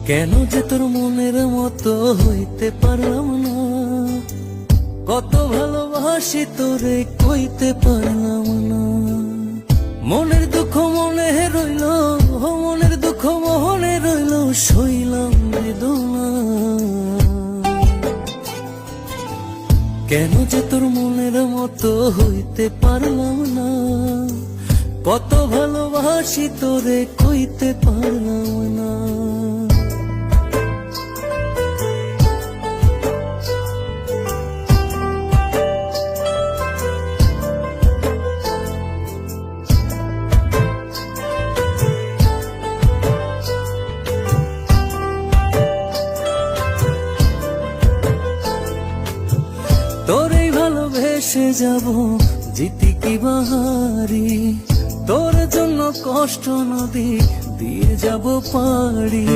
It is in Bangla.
কেন যে তোর মনের মতো হইতে পারলাম না, কত ভালোবাসি তোরে কইতে পারলাম না। মনের দুঃখ মনে রইল, মনের দুঃখ মনে রইল, সইলাম বেদনা। কেন যে তোর মনের মতো হইতে পারলাম না, কত ভালোবাসি তোরে কইতে পারলাম না। তোরেই ভালোবেসে যাব জিতি কি বাহারি, তোর জন্য কষ্ট নদী দিয়ে যাব পারি।